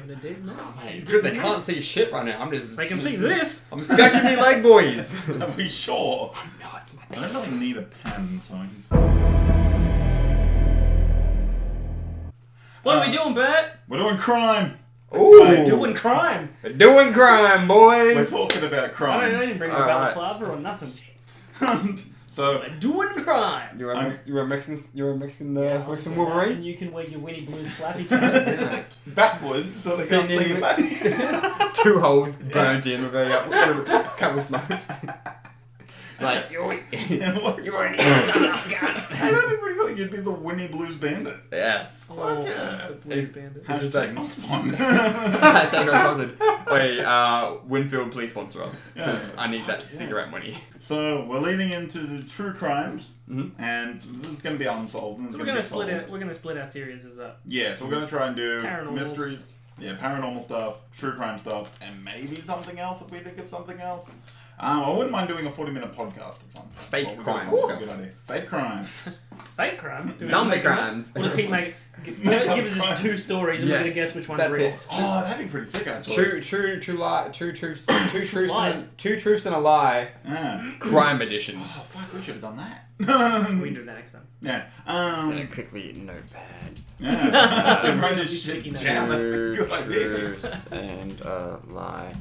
haven't indeed. No. Mate, it's good they can't see shit right now. I'm just... They can see this. I'm scratching your leg, boys. Are we sure? I'm not. I don't really need a pen, so I can... What are we doing, Bert? We're doing crime. Ooh. Doing crime. Doing crime, We're boys. talking about I crime. didn't bring a Alright. balaclava or nothing. So, We're doing crime. You're a Mexican And Wolverine? you can wear your Winnie Blues flappy coat. backwards, so they can't see your face. 2 holes burnt in with a couple smokes. Like, you ain't Hey, that'd be pretty cool. You'd be the Winnie Blues Bandit. Yes. Oh, yeah. the Blues Bandit. Hashtag not sponsored. Hashtag not sponsored. Wait, Winfield, please sponsor us. Because I need that cigarette money. So, we're leading into the true crimes, and this is going to be unsolved. And So we're gonna split our series up. Yeah, so we're going to try and do Paranormals. mysteries, paranormal stuff, true crime stuff, and maybe something else if we think of something else. I wouldn't mind doing a 40-minute podcast at some point. Fake crime That's a stuff. good idea. Fake crime. Fake crime. Do we Zombie make them up? crimes. What does he make? Give us just 2 stories and we're gonna guess which one's That's real. it. Oh, that'd be pretty sick, actually. Two truths, Lies. two truths and a lie. Yeah. Crime edition. Oh, fuck, we should have done that. We can do that next time. Yeah. Gonna quickly notepad. Yeah. Write this Sticky shit note. down. That's a Two good idea. truths and a lie.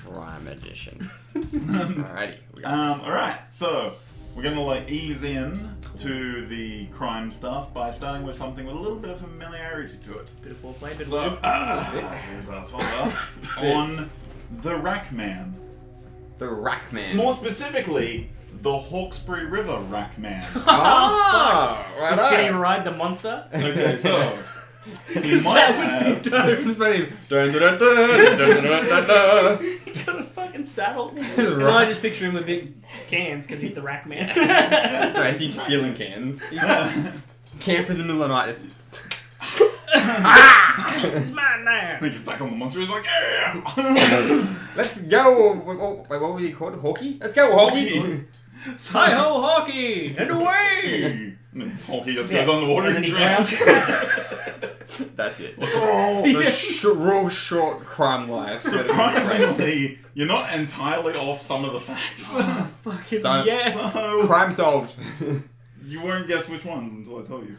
Crime edition. Alrighty. We got this. Alright, so we're gonna ease in to the crime stuff by starting with something with a little bit of familiarity to it. Bit of foreplay, bit of So, lube. here's our folder on the Rack Man. The Rack Man. More specifically, the Hawkesbury River Rack Man. Oh, right Did he ride the monster? Okay, so he That might would have. be dope. It's funny. Dun, dun, dun, dun, dun, dun, dun, dun. He has a fucking saddle. And Right. I just picture him with big cans because he's the rack man. Right, he's stealing cans. Campers in the middle of the night just... It's mine now. He gets back on the monster. He's like, yeah. Let's go! Wait, what were you called? Hawkey? Let's go, Hawkey! Hi ho, hockey, and away. And then Hawkey just goes underwater and and then he drowns. That's it. Oh, The real short crime life. surprisingly, you're not entirely off some of the facts. Fucking Don't- yes. So, Crime solved. you won't guess which ones until I tell you.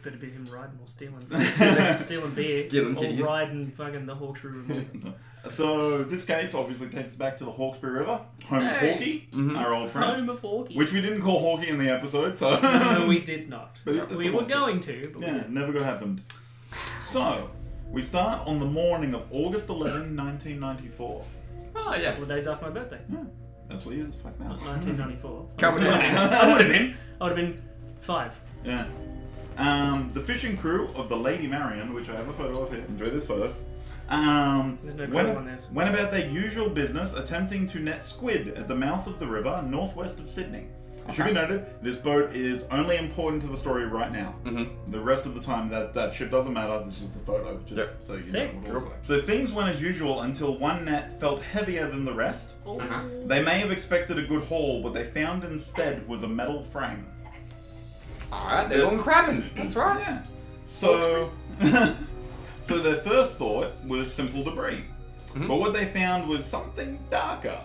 Better be him riding or stealing beer. Stealing or titties. riding fucking the Hawkesbury River. So this case obviously takes us back to the Hawkesbury River, home of Hey. Hawkey, Mhm. our old friend, Home of Hawkey. which we didn't call Hawkey in the episode, so No, we did not. But We were going to, but we yeah, didn't. never got happened. So we start on the morning of August 11, 1994. Oh, A couple of yes. days after my birthday. Yeah, that's what years is fuck now. Not 1994. Couple I days. would have been. I would have been 5. Yeah. The fishing crew of the Lady Marion, which I have a photo of here. Enjoy this photo. There's no went, code on this. went about their usual business attempting to net squid at the mouth of the river northwest of Sydney. It should be noted, this boat is only important to the story right now. Mm-hmm. The rest of the time, that shit doesn't matter. This is just a photo, just Yep. so you know Sick. what it looks like. So things went as usual until one net felt heavier than the rest. Oh. They may have expected a good haul, what they found instead was a metal frame. Alright, they're going crabbing. That's right. Yeah. So, so their first thought was simple debris. Mhm. But what they found was something darker.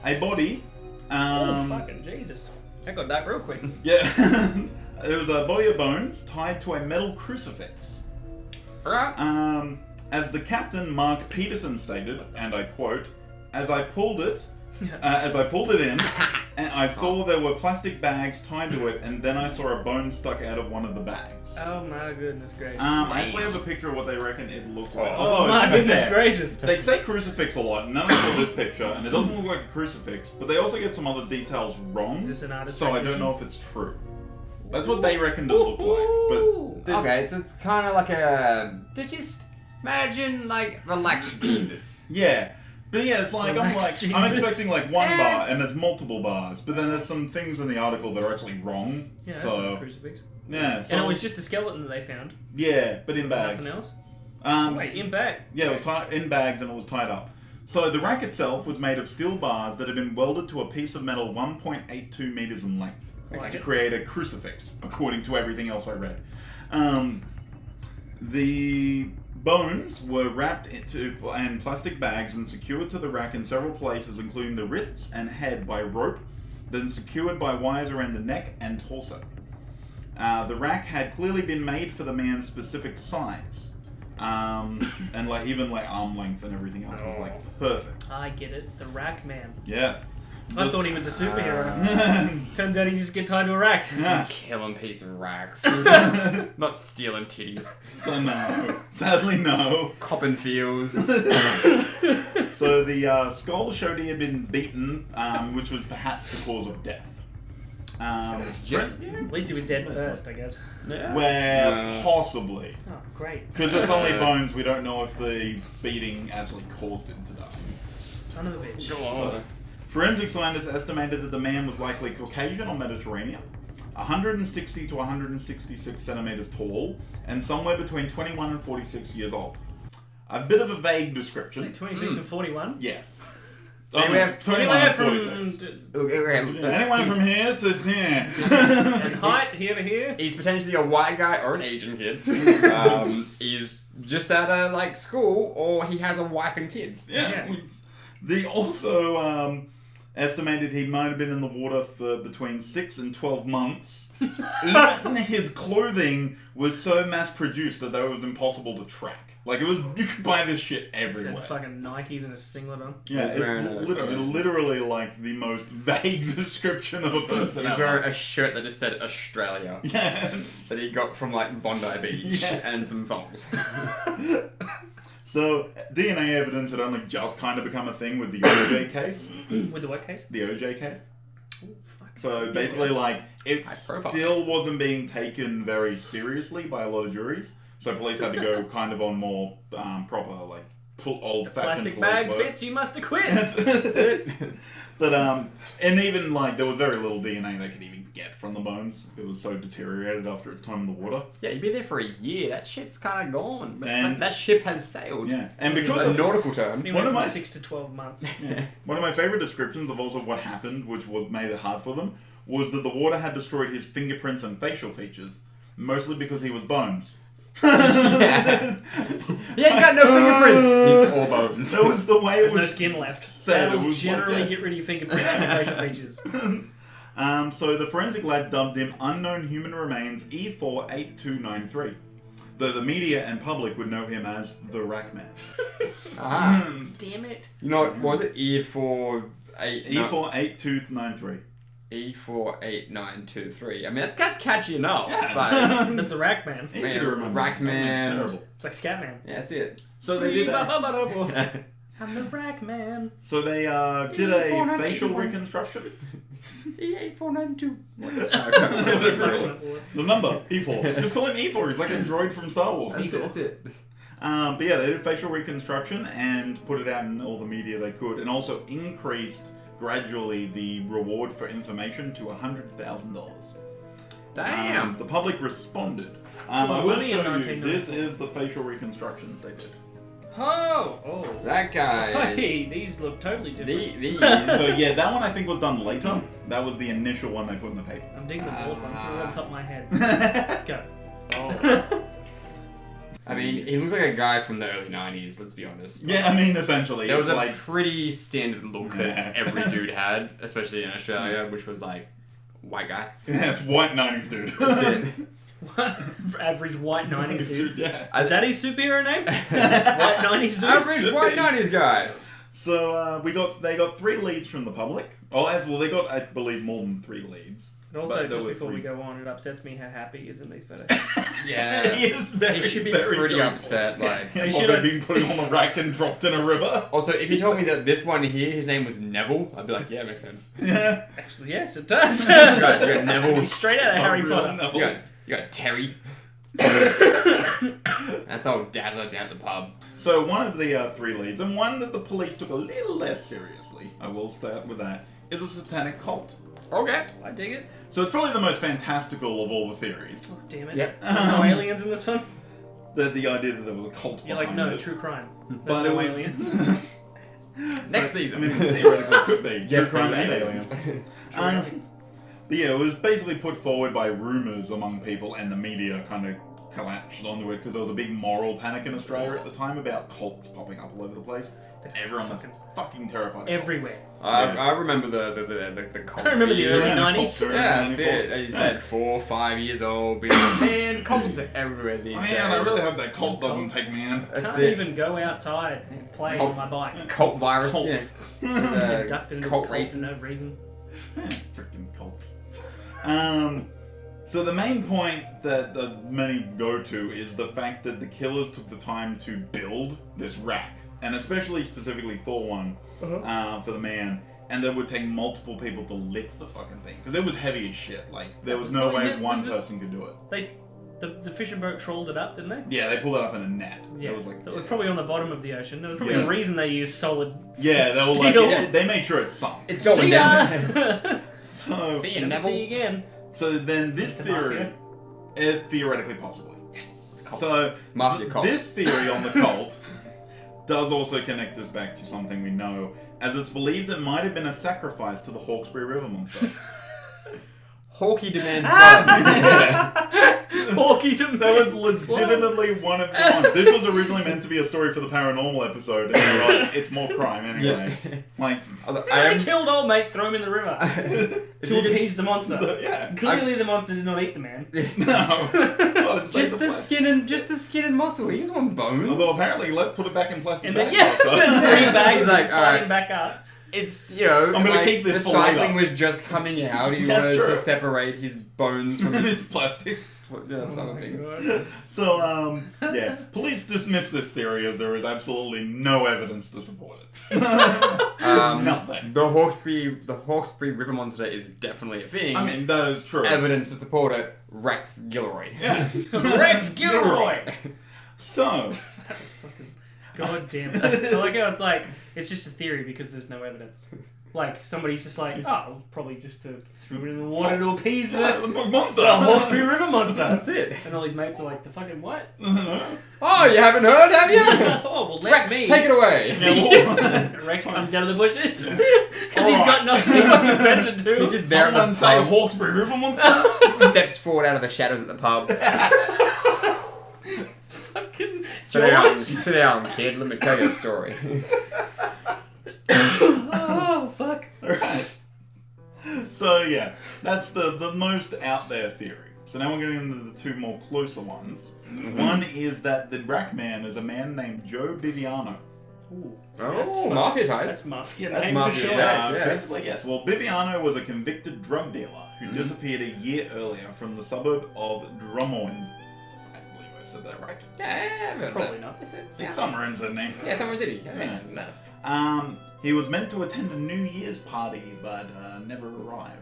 A body. Oh, fucking Jesus. That got dark real quick. Yeah. There was a body of bones tied to a metal crucifix. Alright. As the captain, Mark Peterson, stated, and I quote, as I pulled it in, and I saw there were plastic bags tied to it, and then I saw a bone stuck out of one of the bags. Oh my goodness gracious. I actually have a picture of what they reckon it looked like. Oh, Although, my to be goodness fair, gracious. they say crucifix a lot, and none of us saw this picture, and it doesn't look like a crucifix, but they also get some other details wrong, Is this an artist so I don't rendition? know if it's true. That's what they reckoned it looked like, but... Okay, so it's kind of like a... Just imagine, like, relaxed Jesus. Yeah. But yeah, it's like, I'm Relax, I'm Jesus. expecting like one bar, and there's multiple bars, but then there's some things in the article that are actually wrong, Yeah, that's so... not a crucifix. Yeah, so... And it was just a skeleton that they found. Yeah, but in bags. Nothing else? Wait, In bag. Yeah, it was tied in bags and it was tied up. So the rack itself was made of steel bars that had been welded to a piece of metal 1.82 meters in length Like to it. create a crucifix, according to everything else I read. The bones were wrapped in plastic bags and secured to the rack in several places, including the wrists and head by rope, then secured by wires around the neck and torso. The rack had clearly been made for the man's specific size. And even arm length and everything else was perfect. I get it. The rack man. Yes. I thought he was a superhero. Turns out he just get tied to a rack. Yeah. Killing piece of racks. Not stealing titties. So no. Sadly no. Copping fields. So the skull showed he had been beaten, which was perhaps the cause of death. At least he was dead first, I guess. Yeah. Where possibly. Oh, great. Because it's only bones, we don't know if the beating actually caused him to die. Son of a bitch. Go on. Forensic scientists estimated that the man was likely Caucasian or Mediterranean, 160 to 166 centimeters tall, and somewhere between 21 and 46 years old. A bit of a vague description. Like 26 and 41? Yes. Anywhere 21 and from 46. Anyway, Anywhere from here to here. and height here to here. he's potentially a white guy or an Asian kid. He's just out of school, or he has a wife and kids. Yeah. They also estimated he might have been in the water for between 6 and 12 months. Even his clothing was so mass-produced that it was impossible to track. You could buy this shit everywhere. Had fucking Nikes and a singlet on. Yeah, literally the most vague description of a person. He's wearing a shirt that just said Australia. Yeah. That he got from Bondi Beach and some thongs. So, DNA evidence had only just kind of become a thing with the OJ case. With the what case? The OJ case. Ooh, fuck. So basically, it High-profile still cases. wasn't being taken very seriously by a lot of juries. So police had to go kind of on more proper, old-fashioned Plastic police bag work. fits, you must acquit. That's it. But and even there was very little DNA they could even get from the bones. It was so deteriorated after its time in the water. Yeah, you've been there for a year. That shit's kind of gone. And- that ship has sailed. Yeah, and It's because a of nautical term. Anyway, One of from my- 6 to 12 months. Yeah. One of my favorite descriptions of also what happened, which made it hard for them, was that the water had destroyed his fingerprints and facial features, mostly because he was bones. Yeah. He ain't got no fingerprints. He's all bones. That was the way it There's no was skin left. said. It That'll was generally get rid of your fingerprints and facial features. So the forensic lab dubbed him Unknown Human Remains E48293, though the media and public would know him as the Rack Man. Damn it. You know what was it? E48293. E48923. I mean, that's catchy enough. Yeah. But That's the rack man. Easy to remember. Rack Man. Terrible. It's like Scatman. yeah, that's it. So they did that. I'm the rack man. So they did a E481. facial reconstruction. E8492. The number E4. Just call him E4. He's like a droid from Star Wars. That's it. But yeah, they did facial reconstruction and put it out in all the media they could, and also increased gradually the reward for information to $100,000. Damn. The public responded. So I will money in show you. 1994. This is the facial reconstructions they did. Oh. That guy. Hey, these look totally different. These. So yeah, that one I think was done later. That was the initial one they put in the papers. I'm digging the bald one. Put it on top of my head. Go. Oh. I mean, he looks like a guy from the early 90s, let's be honest. Yeah, I mean, essentially. There was it's a like, pretty standard look that Yeah. every dude had, especially in Australia, which was white guy. yeah, it's white 90s dude. That's it. What? Average white 90s dude. Yeah. Is that his superhero name? White 90s dude? Average Should white be. 90s guy. So they got 3 leads from the public. Oh, well, they got, I believe, more than 3 leads. And also, But there just were before 3. we go on, it upsets me how happy he is in these photos. Yeah. He is very, He should be very pretty joyful. upset. They Or should they've have- been put on a rack and dropped in a river. Also, if you told me that this one here, his name was Neville, I'd be like, yeah, makes sense. Yeah. Actually, yes, it does. You got Neville. He's straight out of Harry Real Potter. Neville. You got Terry. That's old Dazzler down at the pub. So one of the 3 leads, and one that the police took a little less seriously, I will start with that, is a satanic cult. Okay. I dig it. So it's probably the most fantastical of all the theories. Oh, damn it. Yep. No aliens in this one? The idea that there was a cult You're like, behind no, it. true crime. But No it was... aliens. Next I season. mean, theoretically could be. True Yes, crime there and were aliens. True aliens. But yeah, it was basically put forward by rumours among people, and the media kind of collapsed onto it because there was a big moral panic in Australia at the time about cults popping up all over the place. Everyone was fucking terrified. Everywhere. I remember the cult. I remember the fear. early Yeah, 90s. Yeah, that's it. You said 4 or 5 years old. Being like, man, cults are everywhere these days. Man, I really hope that cult doesn't take me in. That's Can't it. even go outside and play on my bike. Cult virus. Cult. Yeah. Inducted into cult cults for no races. reason. Freaking cults. So the main point that many go to is the fact that the killers took the time to build this rack, and especially specifically for one, for the man, and they would take multiple people to lift the fucking thing because it was heavy as shit. Like there was no way one person could do it. The fishing boat trawled it up, didn't they? Yeah, they pulled it up in a net. Yeah, It was like, so it was probably on the bottom of the ocean. There was probably a reason they used solid. yeah, they were like, steel. yeah, they made sure it sunk. It's See going ya! down. So, See you, Never Neville. see you again. so then this Mr. theory, Mafia. theoretically possibly. Yes. So Mafia cult. this theory on the cult does also connect us back to something we know, as it's believed it might have been a sacrifice to the Hawkesbury River monster. Hawkeye demands Yeah. Hawkeye to That was legitimately one of the ones. This was originally meant to be a story for the paranormal episode, and they're like, it's more crime anyway. Like, They killed old mate, throw him in the river to appease the monster. yeah. Clearly, the monster did not eat the man. No. Well, it's just the the flesh. skin and muscle. He doesn't want bones. Although apparently, let's put it back in plastic And then, bags. yeah, then 3 bags, Like, like, tie alright. him back up. It's, you know, I'm gonna like, keep this the for later. cycling was just coming out. He That's wanted true. to separate his bones from It's his plastics. some my things. God. So, yeah, police dismiss this theory as there is absolutely no evidence to support it. Nothing. The Hawkesbury River monster is definitely a thing. I mean, that is true. Evidence to support it. Rex Gilroy. Yeah. Rex Gilroy! So, That's fucking. God damn it. I like how it's like, it's just a theory because there's no evidence. Like, somebody's just like, oh, it was probably just to throw it in the water to appease the the monster. Hawkesbury River monster. That's it. And all his mates are like, the fucking what? Oh, you haven't heard, have you? Oh, well, let Rex, me. take it away. Yeah, well, Rex comes out of the bushes. Because Alright. he's got nothing fucking better to do. He's just there at someone the say pub. Hawkesbury River monster? Steps forward out of the shadows at the pub. fucking Sit Jaws. down, kid. Let me tell you a story. Oh, fuck. Alright. So, yeah, that's the most out there theory. So now we're getting into the 2 more closer ones. One is that the Brack Man is a man named Joe Biviano. Ooh, Oh, mafia ties. That's mafia That's name mafia, for sure. yeah. Basically, yes. Well, Biviano was a convicted drug dealer who disappeared a year earlier from the suburb of Drummoyne. I believe I said that right. Yeah, Probably not. It's somewhere in Sydney. Yeah, Summer City. Yeah. He was meant to attend a New Year's party, but never arrived.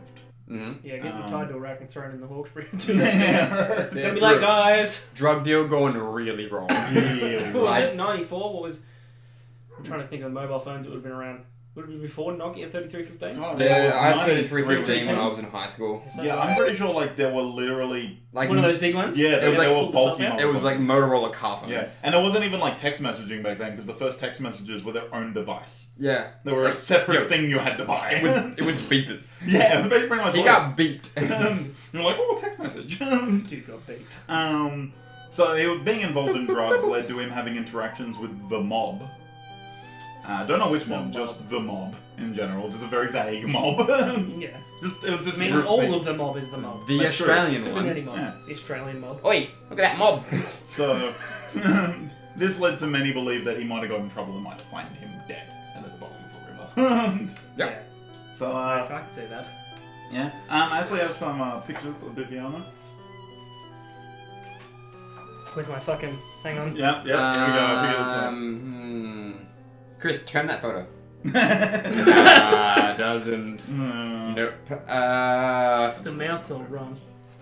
Mm-hmm. Yeah, get him tied to a rack and thrown in the Hawkesbury. It's That's gonna be like, guys. Drug deal going really wrong. Really What was right. it? 94? What was... I'm trying to think of the mobile phones that would have been around. Would it be before Nokia 3315? Oh, Yeah, I had 93, 3315 when I was in high school. Is that Yeah, right? I'm pretty sure like there were literally Like One of those big ones? yeah, It was they like were pulled the bulky. top out? it was like Motorola car phones. yeah, and it wasn't even like text messaging back then because the first text messages were their own device. Yeah. They were a Like, separate yo, thing you had to buy. It was beepers. yeah, pretty much. He was. got beat. You're like, oh, text message. Dude got beat. So being involved in drugs led to him having interactions with the mob. Don't know which mob, just the mob in general. Just a very vague mob. Yeah. It was just I mean, group all thing. of the mob is the mob. The That's true. Australian Could have been any one. mob. Yeah. The Australian mob. Oi, look at that mob. So, this led to many believe that he might have got in trouble and might find him dead and at the bottom of the river. Yep. So, I can see that. yeah. I actually have some pictures of Biviano. Where's my fucking... Hang on. Yeah, there we go. I Chris, turn that photo. figured this Doesn't. one. Nope. The mouth's all wrong.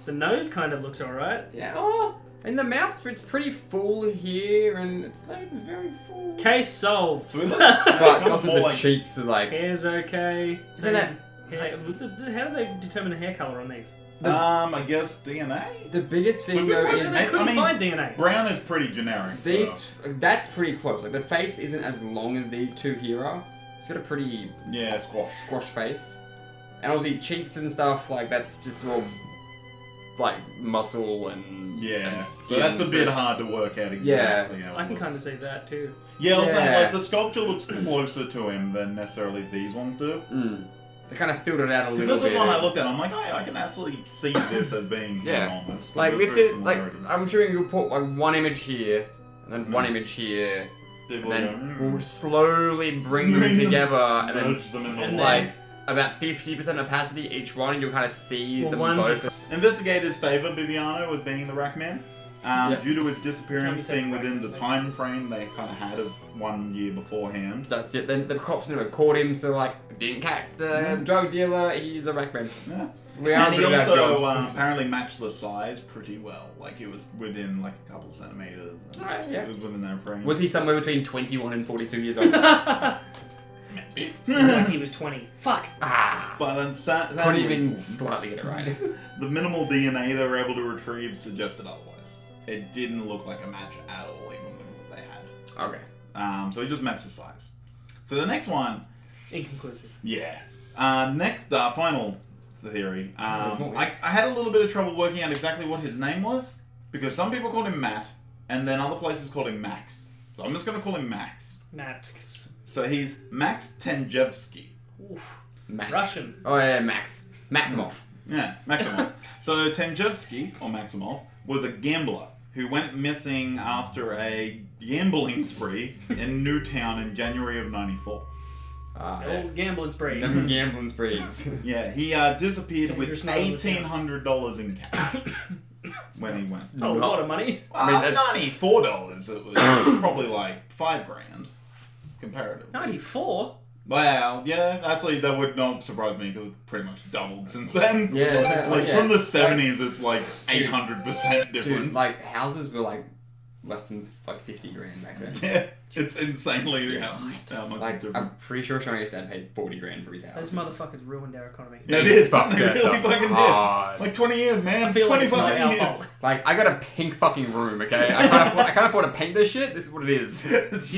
The nose kind of looks alright. Yeah. Oh, and the mouth, it's pretty full here, and it's like very full. Case solved. So we look, But more also the like- cheeks are like. Hair's okay. Isn't that- Hair, how do they determine the hair colour on these? I guess DNA. The biggest thing So though good They is question. couldn't I mean, find DNA. Brown is pretty generic. these. That's pretty close. Like the face isn't as long as these two here are. It's got a pretty So. Yeah, squash. squashed face, and obviously cheeks and stuff like that's just all like muscle and Yeah, skin, so that's a bit hard to work out exactly how it I can looks. kind of see that too. Yeah, I was saying, Yeah. like, the sculpture looks closer to him than necessarily these ones do. They kind of filled it out a Because little this bit. is one I looked at, I'm like, I can absolutely see this as being Yeah. him almost. Like There's this very is like similarities. I'm sure you'll put like one image here and then one image here, People and go, then we'll slowly bring them together and then merge them in the and wall. like about 50% opacity each one, and you'll kind of see Well, them one's both. Investigators favour Viviano as being the Rackman. Yeah. Due to his disappearance Tell me being something within the right. time frame they kind of had of 1 year beforehand. That's it. Then the cops never caught him, so like didn't catch the drug dealer. He's a wreckman. Yeah. We are And he good at our also jobs. apparently matched the size pretty well. Like, it was within like a couple centimetres. Alright, yeah. It was within that frame. Was he somewhere between 21 and 42 years old? Maybe. It's like he was 20. Fuck. But Couldn't even slightly get it right. the minimal DNA they were able to retrieve suggested otherwise. It didn't look like a match at all, even with what they had. Okay. So he just matched the size. So the next one, Inconclusive. yeah. Next, final theory. more. I had a little bit of trouble working out exactly what his name was, because some people called him Matt, and then other places called him Max. So I'm just going to call him Max. Max. So he's Max TANGEVSKI. Oof. Max. Russian. Oh yeah, Max. Maximov. Yeah, Maximov. So TANGEVSKI, or Maximov, was a gambler who went missing after a gambling spree in Newtown in January of '94. Ah, Old yes. gambling spree. Them gambling sprees. Yeah, he disappeared with Dangerous man of the town. $1,800 in cash when he went. Oh, a lot of money. I mean, that's- $94. It was probably like $5,000 comparatively. 94? Well, yeah, actually, that would not surprise me because it pretty much doubled since then. Yeah, Like yeah. from the 70s, it's like 800% difference. Dude, like houses were like less than like 50 grand back then. Yeah, it's insanely how much Like, it's different. I'm pretty sure Shoney's dad paid 40 grand for his house. Those motherfuckers ruined our economy. Yeah, it did. fucked They us really up fucking hard. did. Like 20 years, man. I feel 20 like it's not fucking our years. fault. Like, I got a pink fucking room, okay? I can't afford to paint this shit. This is what it is. You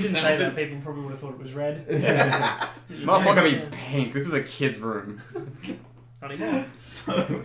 didn't say that, people probably would have thought it was red. Motherfucker be pink. This was a kid's room. Not anymore. So,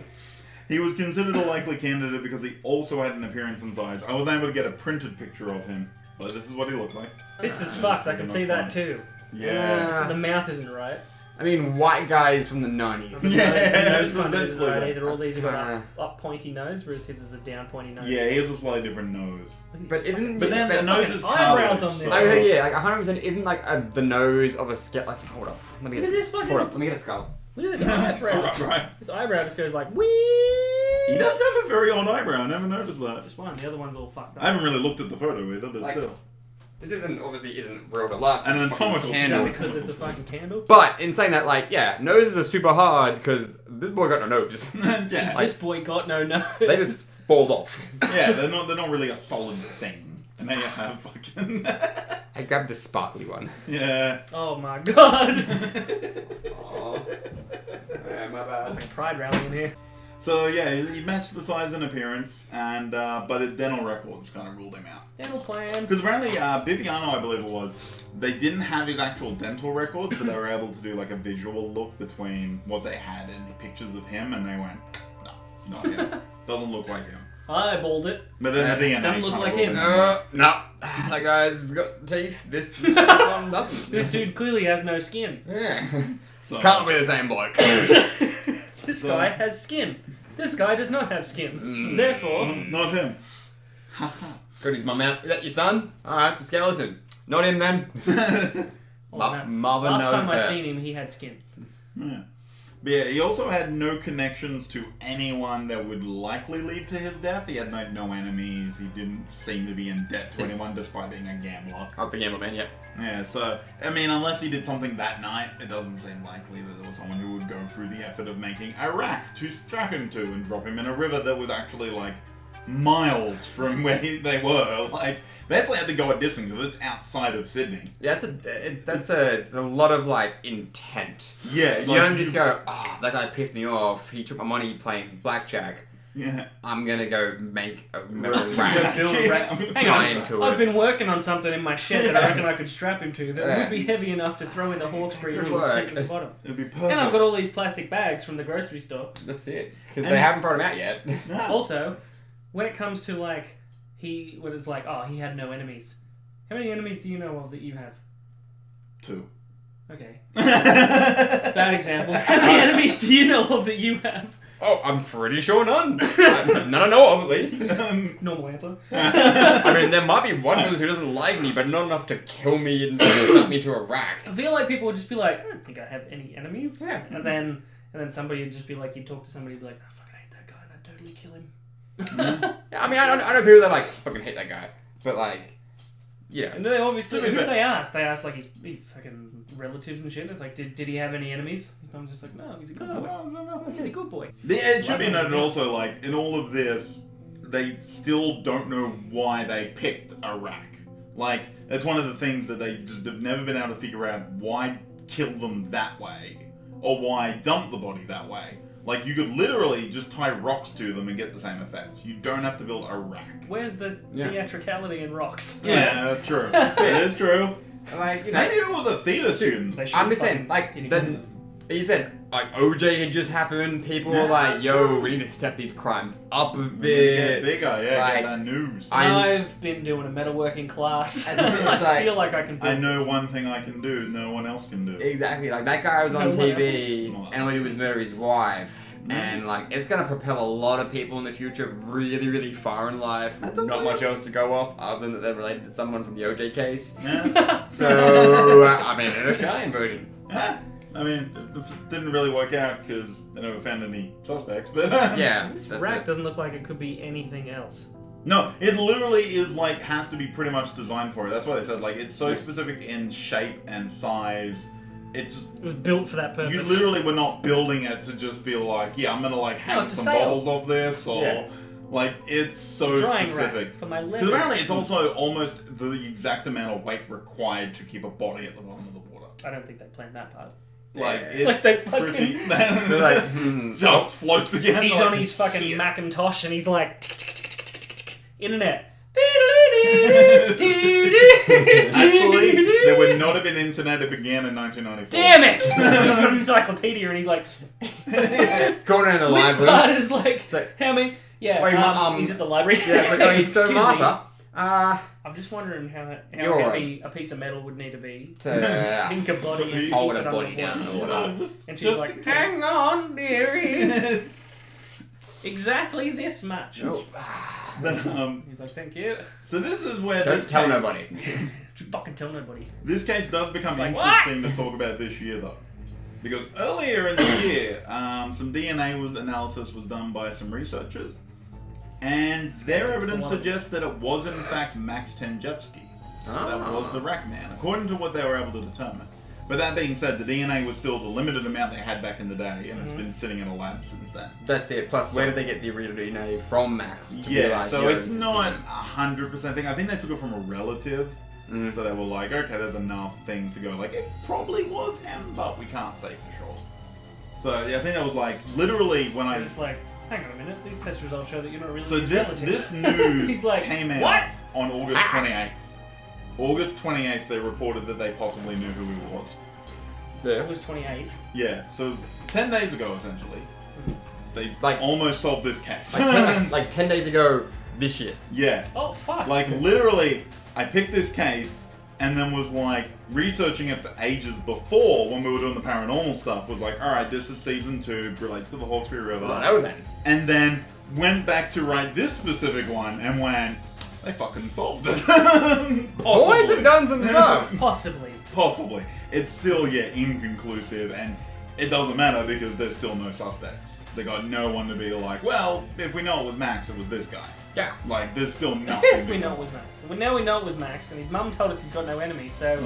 he was considered a likely candidate because he also had an appearance and size. I was able to get a printed picture of him, but this is what he looked like. This is fucked, I can see that too. Yeah. So the mouth isn't right. I mean, white guys from the 90s. The Yeah, nose kind of isn't essentially right that. either. All these have got up pointy nose, whereas his is a down pointy nose. Yeah, he has a slightly different nose. Look at But his isn't... But then but the nose is eyebrows coloured, on this. so- I was like, yeah, like 100% isn't like the nose of a skeleton. Like, hold up. Let me Look get at a this fucking- Hold up. Let me get a skull. Look at his eyebrow. Right. His eyebrow just goes like, wee. He does have a very odd eyebrow. I never noticed that. Just one. The other one's all fucked up. I haven't really looked at the photo either, but Like- still. This obviously isn't real to life. An Fucking anatomical Is candle. that because it's a fucking candle? But in saying that, like, yeah, noses are super hard because this boy got no nose. Yeah. This boy got no nose. They just balled off. Yeah, they're not really a solid thing. And now you have fucking... I grabbed the sparkly one. yeah. Oh my god. Oh, yeah, my bad. Fucking pride rally in here. So yeah, he matched the size and appearance, and but dental records kind of ruled him out. Dental plan. Because apparently, Bibiano, I believe it was, they didn't have his actual dental records, but they were able to do like a visual look between what they had and the pictures of him, and they went, no, not him. Doesn't look like him. I eyeballed it. But then the DNA Doesn't look kinda like ruled him. out. No. That guy's got teeth. This one doesn't. This dude clearly has no skin. Yeah. So, Can't be the same bloke. This So- guy has skin. This guy does not have skin. Therefore, not him. Got his mum out. Is that your son? Alright, it's a skeleton. Not him then. oh, no. Mother last knows time I best. seen him, he had skin. Yeah. But yeah, he also had no connections to anyone that would likely lead to his death. He had no enemies. He didn't seem to be in debt to anyone despite being a gambler. Oh, the gambler man, yeah. Yeah, so, I mean, unless he did something that night, it doesn't seem likely that there was someone who would go through the effort of making a rack to strap him to and drop him in a river that was actually, like, miles from where they were. Like, they actually had to go a distance because it's outside of Sydney. Yeah, it's a lot of like intent. Yeah, You don't just go, oh, that guy pissed me off. He took my money playing blackjack. Yeah. I'm gonna go make a metal I'm gonna rack. build a rack. I'm gonna Hang tie on, him to I've it. been working on something in my shed that I reckon I could strap him to that Yeah. would be heavy enough to throw in the Hawkesbury and he would Work. sink to the bottom. It'd be perfect. And I've got all these plastic bags from the grocery store. That's it. Because And- they haven't brought him out yet. Nah. Also, when it comes to like, when it's like, oh, he had no enemies. How many enemies do you know of that you have? 2. Okay. Bad example. How many enemies do you know of that you have? Oh, I'm pretty sure none. None I know of, at least. Normal answer. I mean, there might be one person who doesn't like me, but not enough to kill me and snap me to a rack. I feel like people would just be like, I don't think I have any enemies. Yeah. And then somebody would just be like, you'd talk to somebody and be like, I fucking hate that guy, and I'd totally kill him. Yeah, I mean, I know people that like fucking hate that guy, but like, yeah. And they obviously, To be who did fair- they ask? They asked like his fucking relatives and shit. It's like, did he have any enemies? I'm just like, no, he's a good boy. He's a good boy. It should be noted also, like, in all of this, they still don't know why they picked a rack. Like, it's one of the things that they just have never been able to figure out why kill them that way, or why dump the body that way. Like, you could literally just tie rocks to them and get the same effect. You don't have to build a rack. Where's the theatricality in rocks? Yeah, that's true. It is true. Like, you know, Maybe it was a theatre student. They should I'm just fucking saying, like, didn't then do this. you said like OJ had just happened. People were Yeah, like, that's "Yo, true. we need to step these crimes up a Get bit." bigger, yeah, Like, get that news. I've been doing a metalworking class. And it's I like- feel like I can. I build know this. one thing I can do, no one else can do. Exactly, like that guy was on No one TV else. and all he did was murder his wife. And like, it's gonna propel a lot of people in the future really, really far in life. I With don't not know. much else to go off other than that they're related to someone from the OJ case. Yeah. So, I mean, an Australian version. I mean, it didn't really work out because they never found any suspects, but... Yeah, This that's rack it. doesn't look like it could be anything else. No, it literally is like, has to be pretty much designed for it. That's why they said, like, it's so specific in shape and size. It's... It was built for that purpose. You literally were not building it to just be like, yeah, I'm gonna like hang it's a some sail. bottles off this, or... Yeah. Like, it's so Drying specific. rack for my Because legs. apparently it's also almost the exact amount of weight required to keep a body at the bottom of the water. I don't think they planned that part. Like, Yeah. it's Like they fucking- pretty... They're like, just floats again. He's like, on his fucking shit. Macintosh and he's like, tick, tick, tick, tick, tick, tick, tick, internet. Actually, there would not have been internet. It began in 1994. Damn it! He's got an encyclopedia and he's like, going in the which library. part is like, It's like, how many? Yeah, Wait, he's at the library. yeah, it's like, oh, he's so Excuse me. Martha. I'm just wondering how You're heavy a piece of metal would need to be To sink a body and keep hold it a body underwater. down in the water. No, And she's like, in case. hang on, dearie. Exactly this much. But, He's like, thank you. so this is where Don't this tell case, nobody. Don't fucking tell nobody. This case does become Like, interesting to talk about this year, though, because earlier in the year, some DNA analysis was done by some researchers, and their Skeptics evidence love it. suggests that it was in fact Max Tangevsky. That was the rack man, according to what they were able to determine. But that being said, the DNA was still the limited amount they had back in the day, and it's been sitting in a lab since then. That's it. Plus, where did they get the original DNA from Max? To be Yeah, like, so yo, it's not 100% thing. I think they took it from a relative, so they were like, okay, there's enough things to go, like, it probably was him, but we can't say for sure. So, yeah, I think that was like, literally when I... He's like, hang on a minute, these test results show that you're not really So his this relative. news He's like, came out what? on August 28th. August 28th, they reported that they possibly knew who he was. It Yeah. was 28th. Yeah, so 10 days ago, essentially, they Like- almost solved this case. Like 10 days ago this year. Yeah. Oh, fuck. Like, literally, I picked this case and then was like researching it for ages before when we were doing the paranormal stuff. Was like, alright, this is season 2, relates to the Hawkesbury River. I know then. And then went back to write this specific one and went, they fucking solved it. Boys have done some stuff. Possibly. Possibly. It's still, yeah, inconclusive, and it doesn't matter because there's still no suspects. They got no one to be like, well, if we know it was Max, it was this guy. Yeah. Like, there's still nothing. If we know it was Max. Well, now we know it was Max, and his mum told us he's got no enemies, so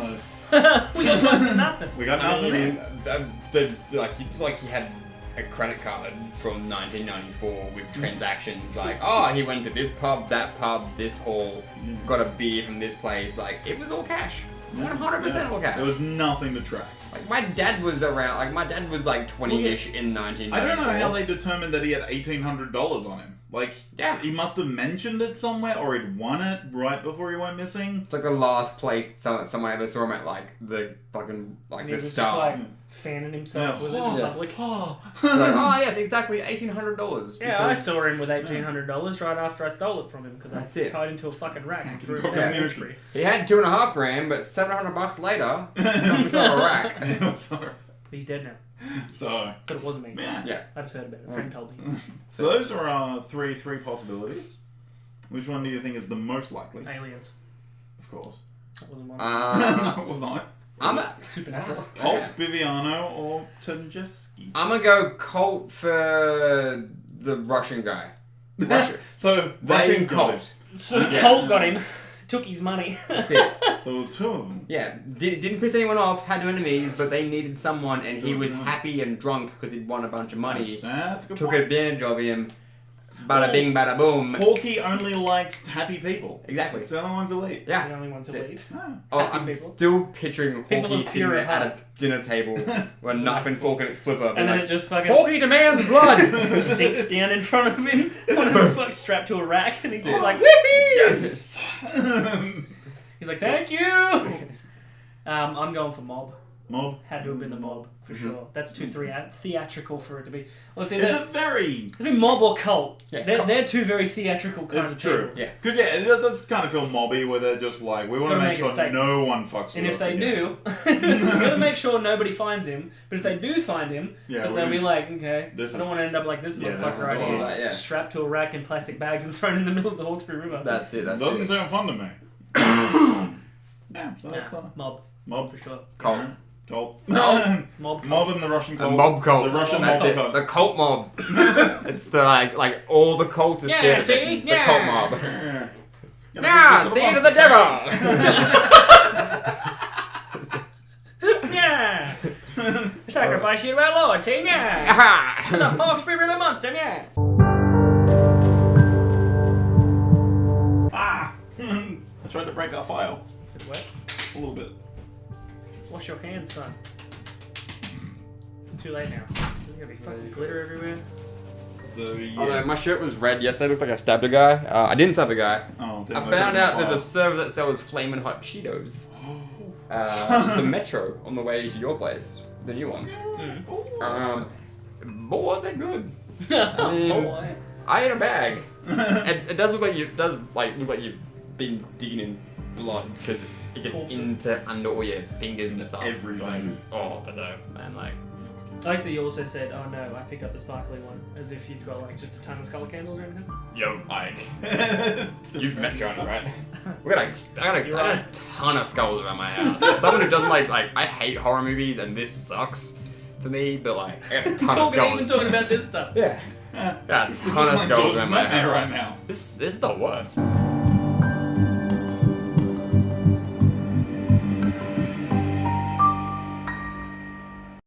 No. we got fucking nothing. We got I nothing. mean, it's like he had a credit card from 1994 with transactions like, oh, he went to this pub, that pub, this hall, got a beer from this place. Like, it was all cash. 100% all cash. There was nothing to track. Like, my dad was around, like, my dad was like 20-ish in 1994. I don't know how they determined that he had $1,800 on him. Like, Yeah. he must have mentioned it somewhere, or he'd won it right before he went missing. It's like the last place someone ever saw him at, like the fucking like And he the was star. just like fanning himself with it in Yeah. public. Oh. Like, oh yes, exactly $1,800. Yeah, I saw him with $1,800 right after I stole it from him because That's I it. tied into a fucking rack and threw it Fucking in military. Hawkesbury. He had $2.5 grand, but $700 later, got himself a rack. Sorry. He's dead now. So, But it wasn't me. yeah. Yeah. I just heard about it. A friend told me. So those are our three possibilities. Which one do you think is the most likely? Aliens. Of course. That wasn't one. No, it was not. I'm a, Supernatural. Colt, Biviano, or TANGEVSKI? I'm gonna go Colt for the Russian guy. So they Russian got Colt. So Yeah. Colt got him. Took his money. That's it. it. So it was two of them. Yeah, didn't piss anyone off, had no enemies, but they needed someone, and he was happy and drunk because he'd won a bunch of money. That's a good Took point. advantage of him. Bada bing, bada boom. Hawkeye only likes happy people. Exactly. It's the only ones elite. He's Yeah. the only one to That's lead. Ah. Oh, Happy I'm people. still picturing People Hawkeye of sitting fear there of at a heart. dinner table with a knife and fork and its flipper. And then like, it just fucking Hawkeye demands blood! sinks down in front of him. One of them fucking strapped to a rack, and he's just like, Yes! he's like, thank you. I'm going for mob. Mob. Had to have been the mob for sure. That's too theatrical for it to be. Well, it's It's either a very... mob or cult. Yeah, They're two very theatrical kinds It's of true. people. Yeah. Because, yeah, it does kind of feel mobby where they're just like, we want to Gotta make make a sure statement. no one fucks And with if us they again. do, we gotta make sure nobody finds him. But if they do find him, Yeah, but we- they'll be like, okay, This I don't is- want to end up like this Yeah, this motherfucker is right all here, that, yeah. strapped to a rack in plastic bags and thrown in the middle of the Hawkesbury River. That's it, that's Doesn't it. sound fun to me. Yeah, so that's Nah, mob mob. for sure. Colt. Colt. Mob Mob cult. and the Russian A cult. mob cult. The Russian That's mob it. cult. The cult mob. It's the like all the cult is Yeah, scared of see? it. The Yeah. cult mob. Yeah. Now, see to the devil. Yeah! Sacrifice you to our Lord, see? Yeah! Aha. The Hawkesbury River monster, yeah! Ah! I tried to break our file. It's wet. A little bit. Wash your hands, son. Too late now. There's gonna be fucking glitter everywhere. So, Although yeah. my shirt was red yesterday, it looked like I stabbed a guy. I didn't stab a guy. Oh, damn, I put found it in out the there's a file. server that sells flamin' hot Cheetos. The Metro on the way to your place, the new one. Boy, they're good. Oh, mean- boy. I ate a bag. It does look like look like you've been digging in blood because it gets Corpses. into under all your fingers and stuff. Everything. Like, oh, but no, man, like. I like that you also said, oh no, I picked up the sparkly one, as if you've got like just a ton of skull candles or anything. Yo, Mike. You've met Johnny, right? I got a ton of skulls around my house. For someone who doesn't like I hate horror movies and this sucks for me, but like I got a ton of Even skulls. talking about this stuff. Yeah. Got a ton of skulls around my house. right now. This is the worst.